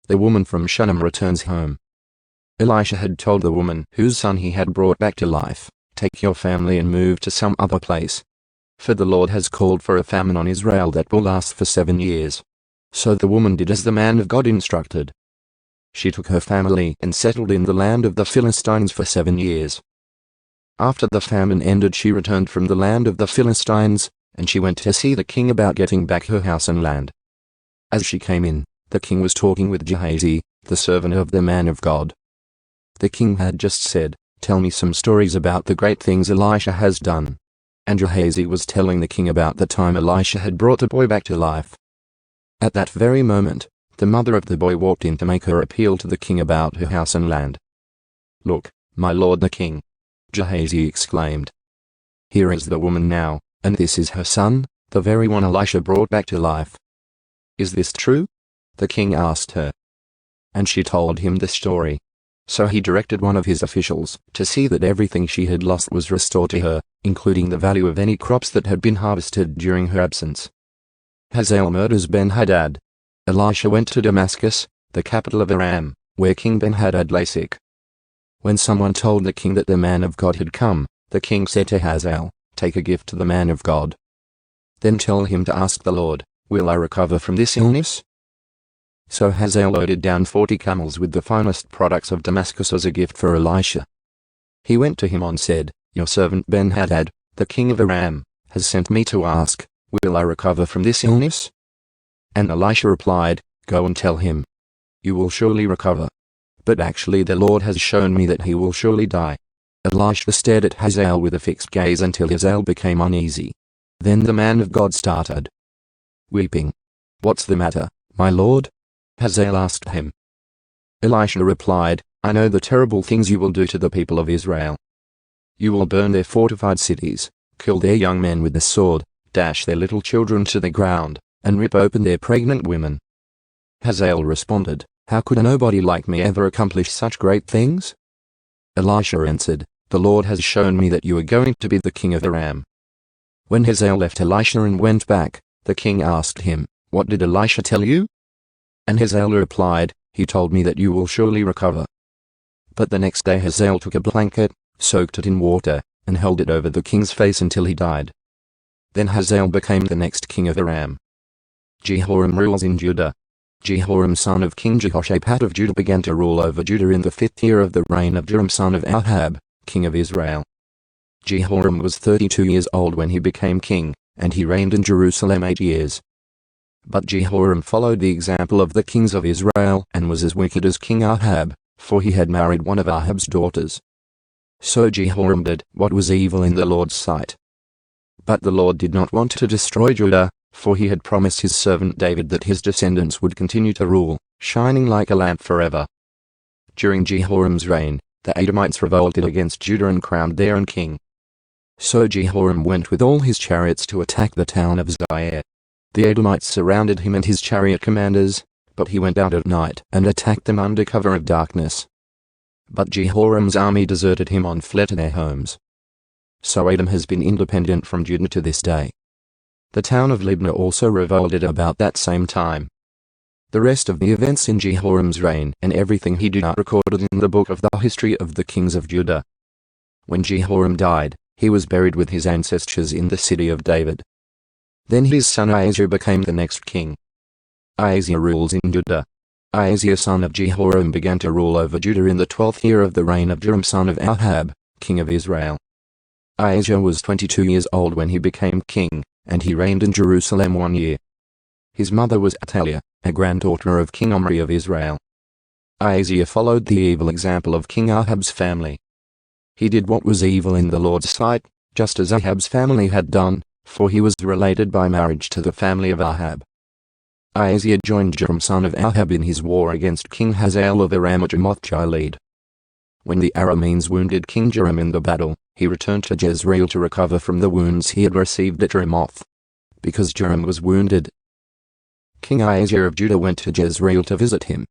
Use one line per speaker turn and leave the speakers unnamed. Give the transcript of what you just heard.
The woman from Shunem returns home. Elisha had told the woman whose son he had brought back to life, "Take your family and move to some other place. For the Lord has called for a famine on Israel that will last for 7 years." So the woman did as the man of God instructed. She took her family and settled in the land of the Philistines for 7 years. After the famine ended, she returned from the land of the Philistines, and she went to see the king about getting back her house and land. As she came in, the king was talking with Gehazi, the servant of the man of God. The king had just said, "Tell me some stories about the great things Elisha has done." And Gehazi was telling the king about the time Elisha had brought the boy back to life. At that very moment, the mother of the boy walked in to make her appeal to the king about her house and land. "Look, my lord the king," Gehazi exclaimed. "Here is the woman now, and this is her son, the very one Elisha brought back to life." "Is this true?" the king asked her. And she told him the story. So he directed one of his officials to see that everything she had lost was restored to her, including the value of any crops that had been harvested during her absence. Hazael murders Ben-Hadad. Elisha went to Damascus, the capital of Aram, where King Ben-Hadad lay sick. When someone told the king that the man of God had come, the king said to Hazael, "Take a gift to the man of God. Then tell him to ask the Lord, 'Will I recover from this illness?'" So Hazael loaded down 40 camels with the finest products of Damascus as a gift for Elisha. He went to him and said, "Your servant Ben-Hadad, the king of Aram, has sent me to ask, 'Will I recover from this illness?'" And Elisha replied, "Go and tell him. You will surely recover. But actually the Lord has shown me that he will surely die." Elisha stared at Hazael with a fixed gaze until Hazael became uneasy. Then the man of God started weeping. "What's the matter, my lord?" Hazael asked him. Elisha replied, "I know the terrible things you will do to the people of Israel. You will burn their fortified cities, kill their young men with the sword, dash their little children to the ground, and rip open their pregnant women." Hazael responded, "How could a nobody like me ever accomplish such great things?" Elisha answered, "The Lord has shown me that you are going to be the king of Aram." When Hazael left Elisha and went back, the king asked him, "What did Elisha tell you?" And Hazael replied, "He told me that you will surely recover." But the next day Hazael took a blanket, soaked it in water, and held it over the king's face until he died. Then Hazael became the next king of Aram. Jehoram rules in Judah. Jehoram son of King Jehoshaphat of Judah began to rule over Judah in the 5th year of the reign of Joram son of Ahab, king of Israel. Jehoram was 32 years old when he became king, and he reigned in Jerusalem 8 years. But Jehoram followed the example of the kings of Israel and was as wicked as King Ahab, for he had married one of Ahab's daughters. So Jehoram did what was evil in the Lord's sight. But the Lord did not want to destroy Judah, for he had promised his servant David that his descendants would continue to rule, shining like a lamp forever. During Jehoram's reign, the Edomites revolted against Judah and crowned their own king. So Jehoram went with all his chariots to attack the town of Zair. The Edomites surrounded him and his chariot commanders, but he went out at night and attacked them under cover of darkness. But Jehoram's army deserted him and fled to their homes. So Edom has been independent from Judah to this day. The town of Libnah also revolted about that same time. The rest of the events in Jehoram's reign and everything he did are recorded in the book of the history of the kings of Judah. When Jehoram died, he was buried with his ancestors in the city of David. Then his son Ahaziah became the next king. Ahaziah rules in Judah. Ahaziah son of Jehoram began to rule over Judah in the 12th year of the reign of Joram son of Ahab, king of Israel. Ahaziah was 22 years old when he became king, and he reigned in Jerusalem 1 year. His mother was Athaliah, a granddaughter of King Omri of Israel. Ahaziah followed the evil example of King Ahab's family. He did what was evil in the Lord's sight, just as Ahab's family had done, for he was related by marriage to the family of Ahab. Ahaziah joined Joram son of Ahab in his war against King Hazael of Aram at Ramoth-Gilead. When the Arameans wounded King Joram in the battle, he returned to Jezreel to recover from the wounds he had received at Ramoth. Because Joram was wounded, King Ahaziah of Judah went to Jezreel to visit him.